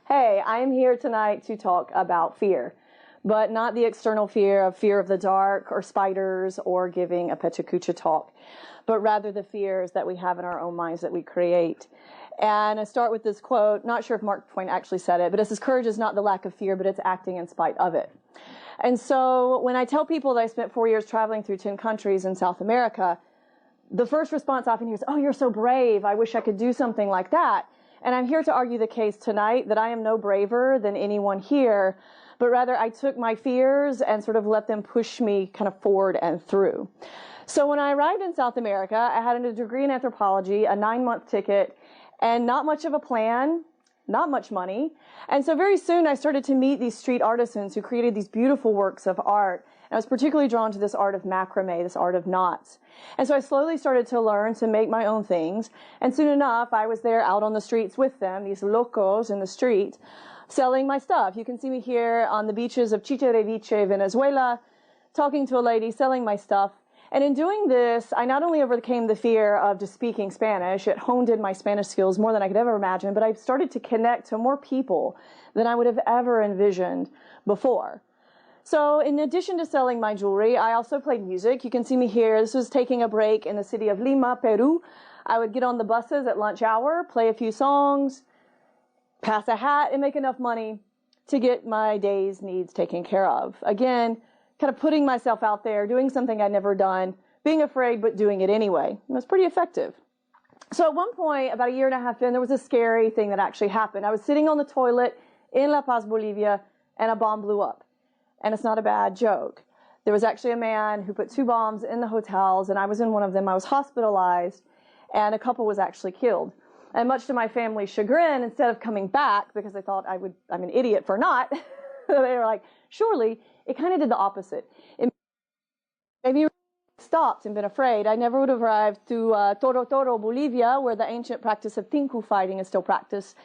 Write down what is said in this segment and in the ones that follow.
Hey, I am here tonight to talk about fear, but not the external fear of the dark or spiders or giving a Pechakucha talk, but rather the fears that we have in our own minds that we create. And I start with this quote, not sure if Mark Twain actually said it, but it says, "Courage is not the lack of fear, but it's acting in spite of it." And so when I tell people that I spent 4 years traveling through 10 countries in South America, the first response I often hear is, "Oh, you're so brave. I wish I could do something like that." And I'm here to argue the case tonight that I am no braver than anyone here, but rather I took my fears and sort of let them push me kind of forward and through. So when I arrived in South America, I had a degree in anthropology, a 9-month ticket, and not much of a plan, not much money. And so very soon I started to meet these street artisans who created these beautiful works of art. And I was particularly drawn to this art of macrame, this art of knots. And so I slowly started to learn to make my own things. And soon enough, I was there out on the streets with them, these locos in the street, selling my stuff. You can see me here on the beaches of Chichen Venezuela, talking to a lady, selling my stuff. And in doing this, I not only overcame the fear of just speaking Spanish, it honed in my Spanish skills more than I could ever imagine, but I started to connect to more people than I would have ever envisioned before. So in addition to selling my jewelry, I also played music. You can see me here. This was taking a break in the city of Lima, Peru. I would get on the buses at lunch hour, play a few songs, pass a hat, and make enough money to get my day's needs taken care of. Again, kind of putting myself out there, doing something I'd never done, being afraid, but doing it anyway. It was pretty effective. So at one point, about a year and a half in, there was a scary thing that actually happened. I was sitting on the toilet in La Paz, Bolivia, and a bomb blew up. And it's not a bad joke. There was actually a man who put 2 bombs in the hotels, and I was in one of them. I was hospitalized, and a couple was actually killed. And much to my family's chagrin, instead of coming back, because they thought I'm an idiot for not, they were like, surely, it kind of did the opposite. It made me stopped and been afraid. I never would have arrived to Toro Toro, Bolivia, where the ancient practice of tinku fighting is still practiced.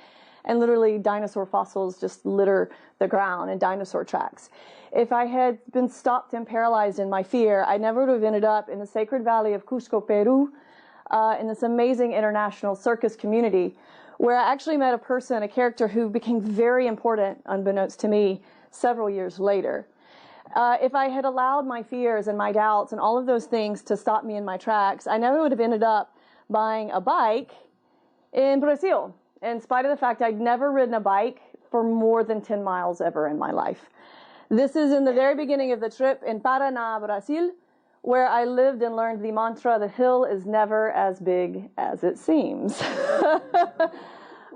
And literally dinosaur fossils just litter the ground and dinosaur tracks. If I had been stopped and paralyzed in my fear, I never would have ended up in the sacred valley of Cusco, Peru, in this amazing international circus community, where I actually met a person, a character who became very important, unbeknownst to me, several years later. If I had allowed my fears and my doubts and all of those things to stop me in my tracks, I never would have ended up buying a bike in Brazil, in spite of the fact I'd never ridden a bike for more than 10 miles ever in my life. This is in the very beginning of the trip in Paraná, Brazil, where I lived and learned the mantra, "The hill is never as big as it seems."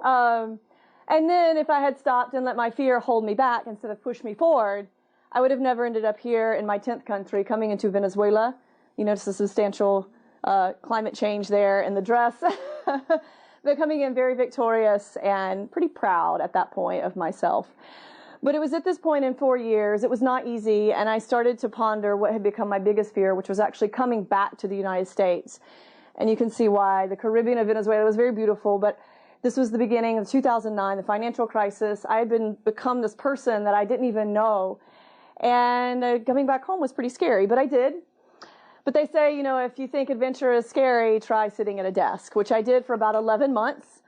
And then if I had stopped and let my fear hold me back instead of push me forward, I would have never ended up here in my 10th country, coming into Venezuela. You notice the substantial climate change there in the dress. But coming in very victorious and pretty proud at that point of myself. But it was at this point in 4 years, it was not easy, and I started to ponder what had become my biggest fear, which was actually coming back to the United States. And you can see why. The Caribbean of Venezuela was very beautiful, but this was the beginning of 2009, the financial crisis. I had become this person that I didn't even know. And coming back home was pretty scary, but I did. But they say, you know, if you think adventure is scary, try sitting at a desk, which I did for about 11 months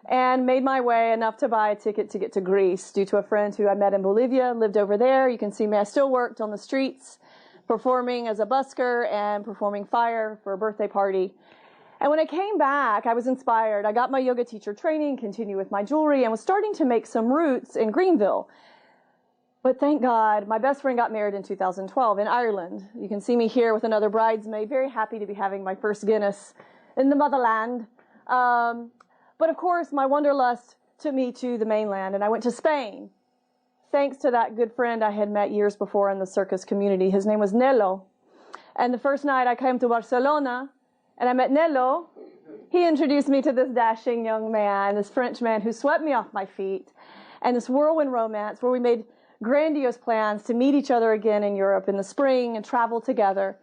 and made my way enough to buy a ticket to get to Greece due to a friend who I met in Bolivia, lived over there. You can see me, I still worked on the streets, performing as a busker and performing fire for a birthday party. And when I came back, I was inspired. I got my yoga teacher training, continued with my jewelry, and was starting to make some roots in Greenville. But thank God, my best friend got married in 2012 in Ireland. You can see me here with another bridesmaid, very happy to be having my first Guinness in the motherland. But of course, my wanderlust took me to the mainland, and I went to Spain, thanks to that good friend I had met years before in the circus community. His name was Nello. And the first night I came to Barcelona, and I met Nello. He introduced me to this dashing young man, this French man who swept me off my feet, and this whirlwind romance where we made grandiose plans to meet each other again in Europe in the spring and travel together.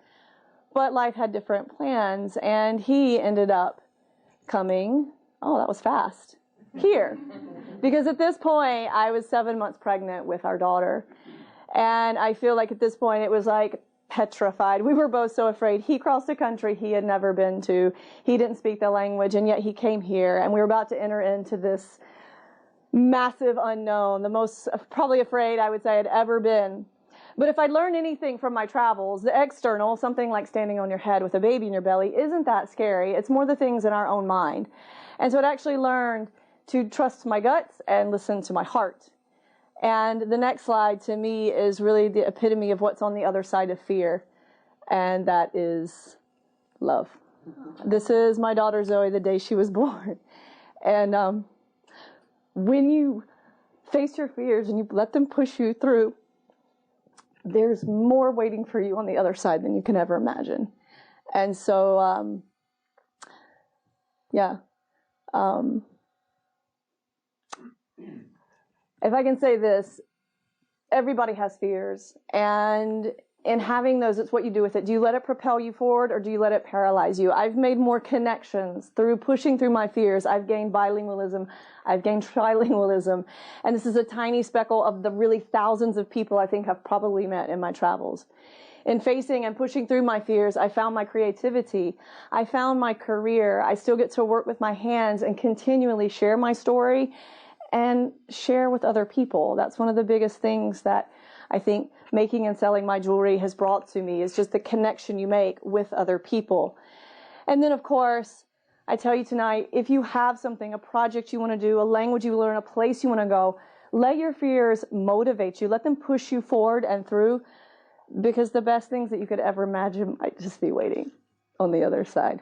But life had different plans, and he ended up coming, oh, that was fast, here. Because at this point, I was 7 months pregnant with our daughter. And I feel like at this point, it was like petrified. We were both so afraid. He crossed a country he had never been to. He didn't speak the language, and yet he came here, and we were about to enter into this massive unknown, the most probably afraid I would say I'd ever been. But if I learned anything from my travels, the external, something like standing on your head with a baby in your belly, isn't that scary. It's more the things in our own mind. And so I'd actually learned to trust my guts and listen to my heart. And the next slide to me is really the epitome of what's on the other side of fear, and that is love. This is my daughter Zoe the day she was born. And when you face your fears and you let them push you through, there's more waiting for you on the other side than you can ever imagine. And so, if I can say this, everybody has fears, and in having those, it's what you do with it. Do you let it propel you forward, or do you let it paralyze you? I've made more connections through pushing through my fears. I've gained bilingualism. I've gained trilingualism. And this is a tiny speckle of the really thousands of people I think I've probably met in my travels. In facing and pushing through my fears, I found my creativity. I found my career. I still get to work with my hands and continually share my story and share with other people. That's one of the biggest things that I think making and selling my jewelry has brought to me, is just the connection you make with other people. And then, of course, I tell you tonight, if you have something, a project you want to do, a language you learn, a place you want to go, let your fears motivate you. Let them push you forward and through, because the best things that you could ever imagine might just be waiting on the other side.